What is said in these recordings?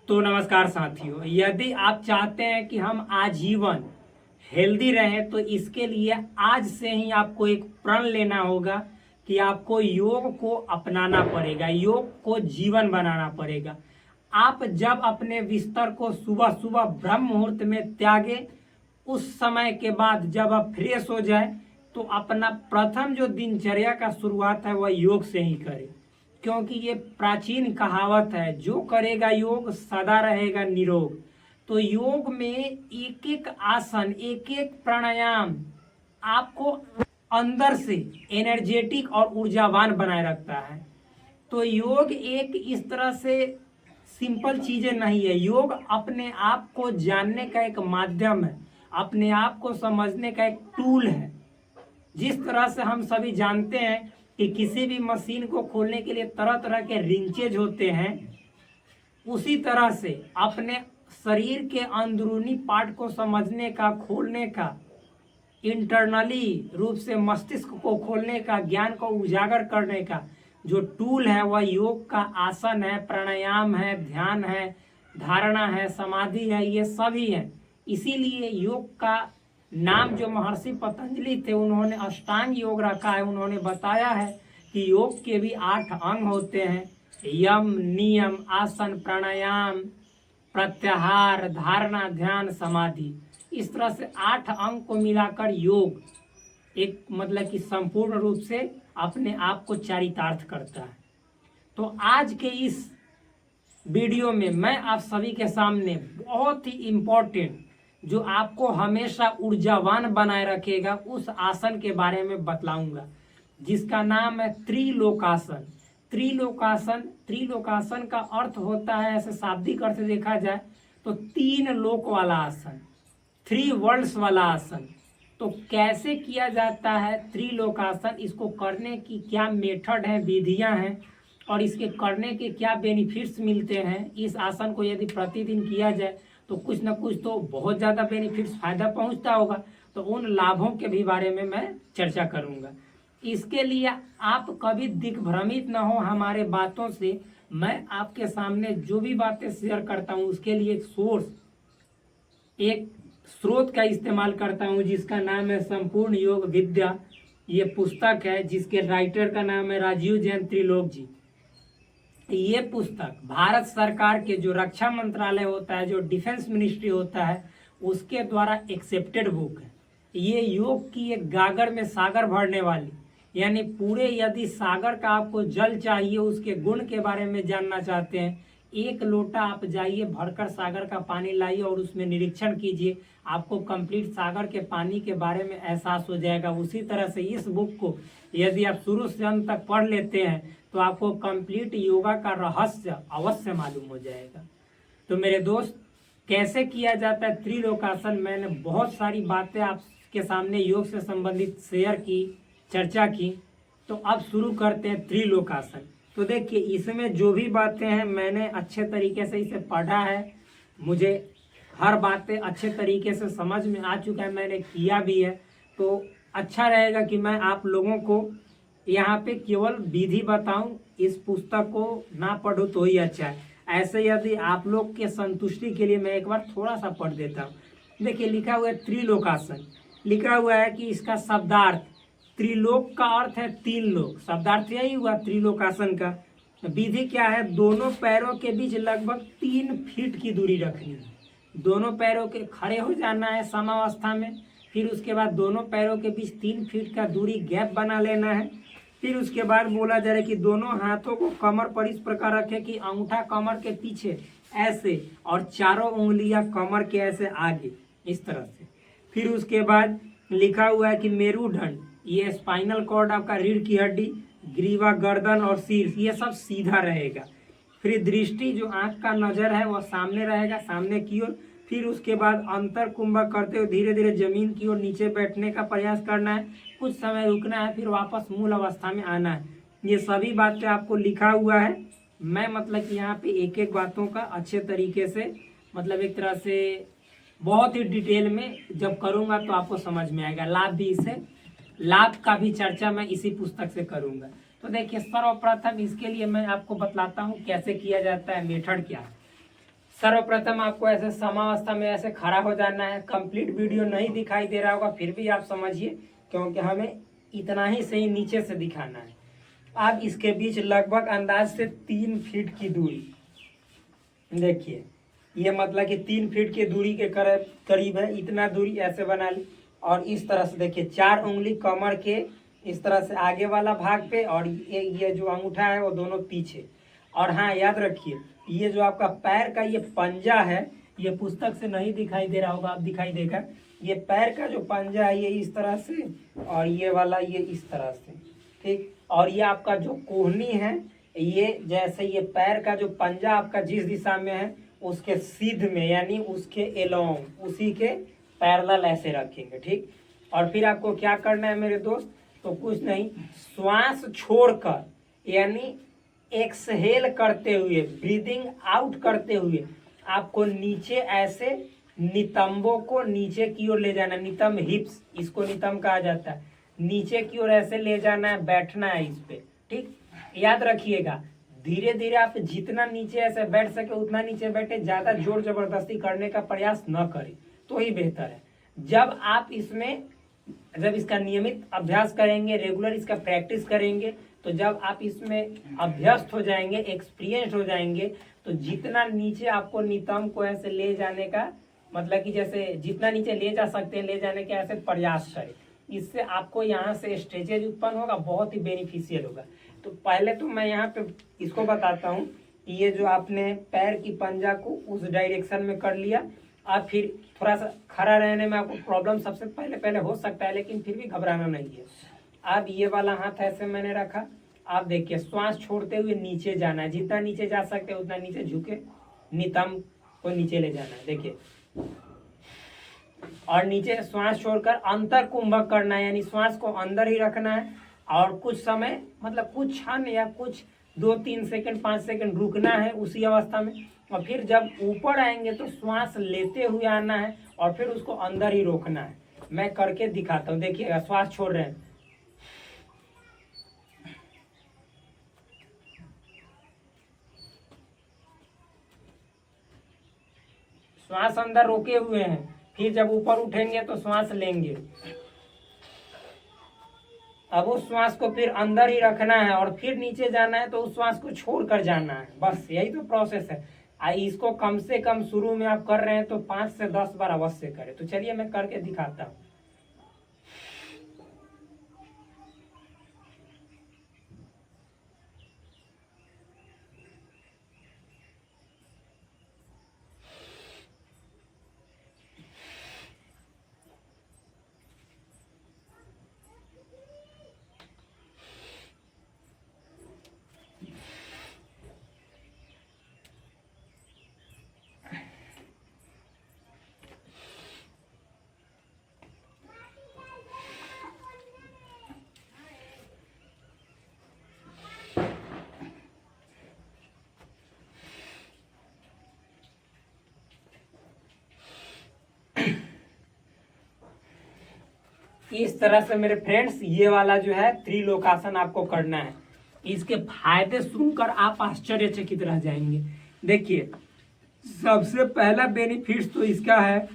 तो नमस्कार साथियों, यदि आप चाहते हैं कि हम आजीवन हेल्दी रहें तो इसके लिए आज से ही आपको एक प्रण लेना होगा कि आपको योग को अपनाना पड़ेगा, योग को जीवन बनाना पड़ेगा। आप जब अपने बिस्तर को सुबह सुबह ब्रह्म मुहूर्त में त्यागे, उस समय के बाद जब आप फ्रेश हो जाए तो अपना प्रथम जो दिनचर्या का शुरुआत है वह योग से ही करें, क्योंकि ये प्राचीन कहावत है, जो करेगा योग सदा रहेगा निरोग। तो योग में एक एक आसन, एक एक प्राणायाम आपको अंदर से एनर्जेटिक और ऊर्जावान बनाए रखता है। तो योग एक इस तरह से सिंपल चीजें नहीं है, योग अपने आप को जानने का एक माध्यम है, अपने आप को समझने का एक टूल है। जिस तरह से हम सभी जानते हैं कि किसी भी मशीन को खोलने के लिए तरह तरह के रिंचेज होते हैं, उसी तरह से अपने शरीर के अंदरूनी पार्ट को समझने का, खोलने का, इंटरनली रूप से मस्तिष्क को खोलने का, ज्ञान को उजागर करने का जो टूल है वह योग का आसन है, प्राणायाम है, ध्यान है, धारणा है, समाधि है, ये सभी है। इसीलिए योग का नाम जो महर्षि पतंजलि थे उन्होंने अष्टांग योग रखा है। उन्होंने बताया है कि योग के भी 8 अंग होते हैं, यम, नियम, आसन, प्राणायाम, प्रत्याहार, धारणा, ध्यान, समाधि। इस तरह से 8 अंग को मिलाकर योग एक मतलब कि संपूर्ण रूप से अपने आप को चरितार्थ करता है। तो आज के इस वीडियो में मैं आप सभी के सामने बहुत ही इम्पोर्टेंट, जो आपको हमेशा ऊर्जावान बनाए रखेगा, उस आसन के बारे में बतलाऊंगा, जिसका नाम है त्रिलोकासन। त्रिलोकासन का अर्थ होता है, ऐसे शाब्दिक अर्थ देखा जाए तो 3 लोक वाला आसन, 3 वर्ल्ड्स वाला आसन। तो कैसे किया जाता है त्रिलोकासन, इसको करने की क्या मेथड है, विधियां हैं, और इसके करने के क्या बेनिफिट्स मिलते हैं। इस आसन को यदि प्रतिदिन किया जाए तो कुछ ना कुछ तो बहुत ज़्यादा बेनिफिट्स, फायदा पहुंचता होगा। तो उन लाभों के भी बारे में मैं चर्चा करूंगा। इसके लिए आप कभी दिग्भ्रमित न हो हमारे बातों से। मैं आपके सामने जो भी बातें शेयर करता हूं उसके लिए एक सोर्स, एक स्रोत का इस्तेमाल करता हूं, जिसका नाम है संपूर्ण योग विद्या। ये पुस्तक है जिसके राइटर का नाम है राजीव जैन त्रिलोक जी। ये पुस्तक भारत सरकार के जो रक्षा मंत्रालय होता है, जो डिफेंस मिनिस्ट्री होता है, उसके द्वारा एक्सेप्टेड बुक है। ये योग की एक गागर में सागर भरने वाली, यानी पूरे यदि सागर का आपको जल चाहिए, उसके गुण के बारे में जानना चाहते हैं, 1 लोटा आप जाइए, भरकर सागर का पानी लाइए और उसमें निरीक्षण कीजिए, आपको कंप्लीट सागर के पानी के बारे में एहसास हो जाएगा। उसी तरह से इस बुक को यदि आप शुरू से अंत तक पढ़ लेते हैं तो आपको कंप्लीट योगा का रहस्य अवश्य मालूम हो जाएगा। तो मेरे दोस्त, कैसे किया जाता है त्रिलोकासन, मैंने बहुत सारी बातें आपके सामने योग से संबंधित शेयर की, चर्चा की। तो अब शुरू करते हैं त्रिलोकासन। तो देखिए, इसमें जो भी बातें हैं मैंने अच्छे तरीके से इसे पढ़ा है, मुझे हर बातें अच्छे तरीके से समझ में आ चुका है, मैंने किया भी है। तो अच्छा रहेगा कि मैं आप लोगों को यहाँ पे केवल विधि बताऊं, इस पुस्तक को ना पढ़ूं तो ही अच्छा है। ऐसे यदि आप लोग के संतुष्टि के लिए मैं एक बार थोड़ा सा पढ़ देता हूँ। देखिए, लिखा हुआ है त्रिलोकासन, लिखा हुआ है कि इसका शब्दार्थ, त्रिलोक का अर्थ है 3 लोक, शब्दार्थ यही हुआ त्रिलोकासन का। विधि क्या है, दोनों पैरों के बीच लगभग 3 फीट की दूरी रखनी है। दोनों पैरों के खड़े हो जाना है समावस्था में, फिर उसके बाद दोनों पैरों के बीच 3 फीट का दूरी गैप बना लेना है। फिर उसके बाद बोला जा रहा है कि दोनों हाथों को कमर पर इस प्रकार रखें कि अंगूठा कमर के पीछे ऐसे और चारों उंगलियां कमर के ऐसे आगे, इस तरह से। फिर उसके बाद लिखा हुआ है कि मेरुदंड, ये स्पाइनल कॉर्ड, आपका रीढ़ की हड्डी, ग्रीवा, गर्दन और सिर, ये सब सीधा रहेगा। फिर दृष्टि, जो आंख का नजर है वह सामने रहेगा, सामने की ओर। फिर उसके बाद अंतर कुंभक करते हुए धीरे धीरे जमीन की ओर नीचे बैठने का प्रयास करना है, कुछ समय रुकना है, फिर वापस मूल अवस्था में आना है। ये सभी बातें आपको लिखा हुआ है। मैं मतलब कि यहाँ पे एक एक बातों का अच्छे तरीके से, मतलब एक तरह से बहुत ही डिटेल में जब करूँगा तो आपको समझ में आएगा। लाभ का भी चर्चा मैं इसी पुस्तक से करूँगा। तो देखिए, सर्वप्रथम इसके लिए मैं आपको बतलाता हूँ कैसे किया जाता है, मेथड क्या है। सर्वप्रथम आपको ऐसे समावस्था में ऐसे खड़ा हो जाना है। कंप्लीट वीडियो नहीं दिखाई दे रहा होगा, फिर भी आप समझिए, क्योंकि हमें इतना ही सही नीचे से दिखाना है। अब इसके बीच लगभग अंदाज से 3 फीट की दूरी, देखिए ये मतलब कि 3 फीट की दूरी के करीब है। इतना दूरी ऐसे बना ली और इस तरह से देखिए 4 उंगली कमर के इस तरह से आगे वाला भाग पे, और ये जो अंगूठा है वो दोनों पीछे। और हाँ, याद रखिए ये जो आपका पैर का ये पंजा है, ये पुस्तक से नहीं दिखाई दे रहा होगा, आप दिखाई देगा। ये पैर का जो पंजा है ये इस तरह से, और ये वाला ये इस तरह से, ठीक। और ये आपका जो कोहनी है, ये जैसे ये पैर का जो पंजा आपका जिस दिशा में है उसके सीध में, यानी उसके एलोंग, उसी के पैरेलल ऐसे रखेंगे, ठीक। और फिर आपको क्या करना है मेरे दोस्त, तो कुछ नहीं, श्वास छोड़कर यानी एक्सहेल करते हुए, ब्रीदिंग आउट करते हुए आपको नीचे ऐसे नितंबों को नीचे की ओर ले जाना। नितंब हिप्स, इसको नितंब कहा जाता है। नीचे की ओर ऐसे ले जाना है, बैठना है इस पे, ठीक। याद रखिएगा धीरे धीरे आप जितना नीचे ऐसे बैठ सके उतना नीचे बैठे, ज्यादा जोर जबरदस्ती करने का प्रयास न करें तो ही बेहतर है। जब इसका नियमित अभ्यास करेंगे, रेगुलर इसका प्रैक्टिस करेंगे, तो जब आप इसमें अभ्यस्त हो जाएंगे, एक्सपीरियंस हो जाएंगे, तो जितना नीचे आपको नितंब को ऐसे ले जाने का मतलब कि जैसे जितना नीचे ले जा सकते हैं ले जाने के ऐसे प्रयास करें। इससे आपको यहाँ से स्ट्रेचेज उत्पन्न होगा, बहुत ही बेनिफिशियल होगा। तो पहले तो मैं यहाँ पे इसको बताता हूँ कि ये जो आपने पैर की पंजा को उस डायरेक्शन में कर लिया। अब फिर थोड़ा सा खड़ा रहने में आपको प्रॉब्लम सबसे पहले हो सकता है, लेकिन फिर भी घबराना नहीं है। अब ये वाला हाथ ऐसे मैंने रखा, आप देखिए श्वास छोड़ते हुए नीचे जाना है, जितना नीचे जा सकते हैं उतना नीचे झुके, नितंब को नीचे ले जाना है, देखिए। और नीचे श्वास छोड़कर अंतर कुंभक करना है, यानी श्वास को अंदर ही रखना है और कुछ समय मतलब कुछ क्षण या कुछ 2-3 सेकंड 5 सेकंड रुकना है उसी अवस्था में। और फिर जब ऊपर आएंगे तो श्वास लेते हुए आना है और फिर उसको अंदर ही रोकना है। मैं करके दिखाता हूँ, देखिएगा। श्वास छोड़ रहे हैं, श्वास अंदर रोके हुए हैं, फिर जब ऊपर उठेंगे तो श्वास लेंगे। अब उस श्वास को फिर अंदर ही रखना है और फिर नीचे जाना है तो उस श्वास को छोड़कर जाना है, बस यही तो प्रोसेस है। इसको कम से कम शुरू में आप कर रहे हैं तो 5 से 10 बार अवश्य करें। तो चलिए मैं करके दिखाता हूँ। इस तरह से मेरे फ्रेंड्स ये वाला जो है त्रिलोकासन आपको करना है। इसके फायदे सुनकर आप आश्चर्यचकित रह जाएंगे। देखिए सबसे पहला बेनिफिट तो इसका है,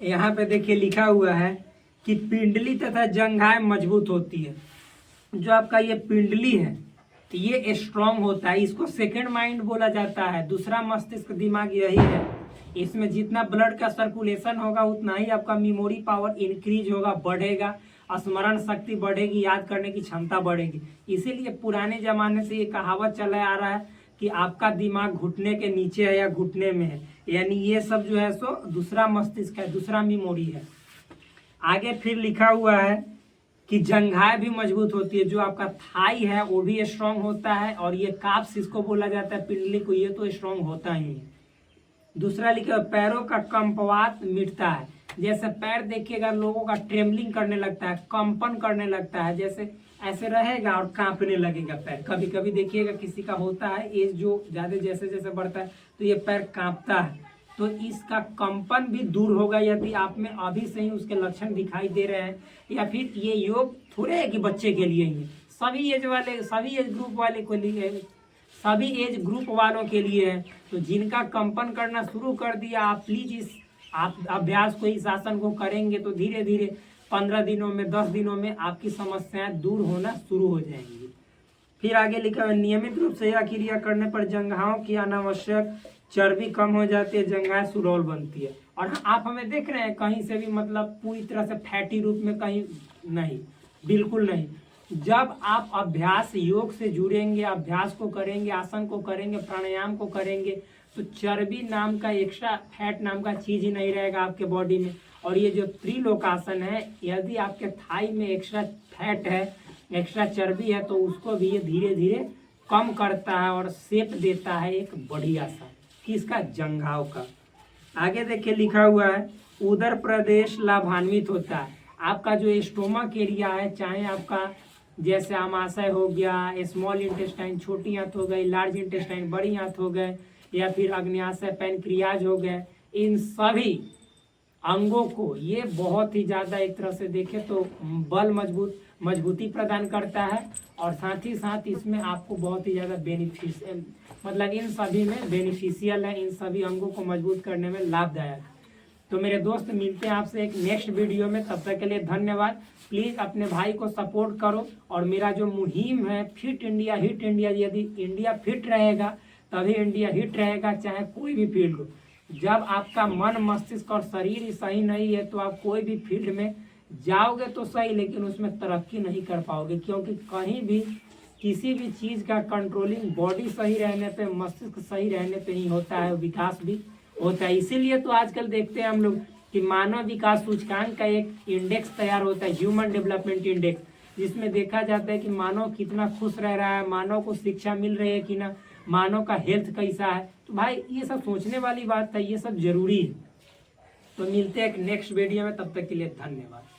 यहाँ पे देखिए लिखा हुआ है कि पिंडली तथा जंघाएं मजबूत होती है। जो आपका ये पिंडली है ये स्ट्रांग होता है, इसको सेकंड माइंड बोला जाता है, दूसरा मस्तिष्क दिमाग यही है। इसमें जितना ब्लड का सर्कुलेशन होगा उतना ही आपका मेमोरी पावर इंक्रीज होगा, बढ़ेगा, स्मरण शक्ति बढ़ेगी, याद करने की क्षमता बढ़ेगी। इसीलिए पुराने जमाने से ये कहावत चला आ रहा है कि आपका दिमाग घुटने के नीचे है या घुटने में है, यानी ये सब जो है सो दूसरा मस्तिष्क है, दूसरा मेमोरी है। आगे फिर लिखा हुआ है कि जंघाएं भी मजबूत होती है, जो आपका थाई है वो भी स्ट्रांग होता है, और ये काप्स इसको बोला जाता है पिंडली को, ये तो स्ट्रांग होता ही है। दूसरा लिखा पैरों का कंपवात मिटता है। जैसे पैर देखिएगा लोगों का ट्रेमलिंग करने लगता है, कंपन करने लगता है, जैसे ऐसे रहेगा और कांपने लगेगा पैर। कभी कभी देखिएगा किसी का होता है, एज जो ज्यादा जैसे जैसे बढ़ता है तो ये पैर कांपता है। तो इसका कंपन भी दूर होगा यदि आप में अभी से ही उसके लक्षण दिखाई दे रहे हैं। या फिर ये योग थोड़े है कि बच्चे के लिए ही, सभी एज ग्रुप वाले को लिए है, सभी एज ग्रुप वालों के लिए है। तो जिनका कंपन करना शुरू कर दिया, आप प्लीज इस आप अभ्यास को, इस आसन को करेंगे तो धीरे धीरे 15 दिनों में 10 दिनों में आपकी समस्याएं दूर होना शुरू हो जाएंगी। फिर आगे लिखा है, नियमित रूप से यह क्रिया करने पर जंघाओं की अनावश्यक चर्बी कम हो जाती है, जंघाएं सुडौल बनती है। और हाँ, आप हमें देख रहे हैं कहीं से भी मतलब पूरी तरह से फैटी रूप में कहीं नहीं, बिल्कुल नहीं। जब आप अभ्यास योग से जुड़ेंगे, अभ्यास को करेंगे, आसन को करेंगे, प्राणायाम को करेंगे, तो चर्बी नाम का, एक्स्ट्रा फैट नाम का चीज ही नहीं रहेगा आपके बॉडी में। और ये जो त्रिलोकासन है, यदि आपके थाई में एक्स्ट्रा फैट है, एक्स्ट्रा चर्बी है, तो उसको भी ये धीरे धीरे कम करता है और शेप देता है एक बढ़िया सा, किसका, जंघाओं का। आगे देखिए लिखा हुआ है, उदर प्रदेश लाभान्वित होता है। आपका जो स्टोमक एरिया है, चाहे आपका जैसे आमाशय हो गया, स्मॉल इंटेस्टाइन छोटी आंत हो गई, लार्ज इंटेस्टाइन बड़ी आंत हो गए, या फिर अग्न्याशय पैनक्रियाज हो गए, इन सभी अंगों को ये बहुत ही ज्यादा एक तरह से देखे तो बल मजबूती प्रदान करता है। और साथ ही साथ इसमें आपको बहुत ही ज्यादा बेनिफिशियल, मतलब इन सभी में बेनिफिशियल है, इन सभी अंगों को मजबूत करने में लाभदायक। तो मेरे दोस्त, मिलते हैं आपसे एक नेक्स्ट वीडियो में, तब तक के लिए धन्यवाद। प्लीज अपने भाई को सपोर्ट करो। और मेरा जो मुहिम है फिट इंडिया हिट इंडिया, यदि इंडिया फिट रहेगा तभी इंडिया हिट रहेगा, चाहे कोई भी फील्ड हो। जब आपका मन, मस्तिष्क और शरीर ही सही नहीं है तो आप कोई भी फील्ड में जाओगे तो सही, लेकिन उसमें तरक्की नहीं कर पाओगे। क्योंकि कहीं भी किसी भी चीज का कंट्रोलिंग बॉडी सही रहने पे, मस्तिष्क सही रहने पे ही होता है, विकास भी होता है। इसीलिए तो आजकल देखते हैं हम लोग कि मानव विकास सूचकांक का एक इंडेक्स तैयार होता है, ह्यूमन डेवलपमेंट इंडेक्स, जिसमें देखा जाता है कि मानव कितना खुश रह रहा है, मानव को शिक्षा मिल रही है कि ना, मानव का हेल्थ कैसा है। तो भाई ये सब सोचने वाली बात है, ये सब जरूरी है। तो मिलते हैं एक नेक्स्ट वीडियो में, तब तक के लिए धन्यवाद।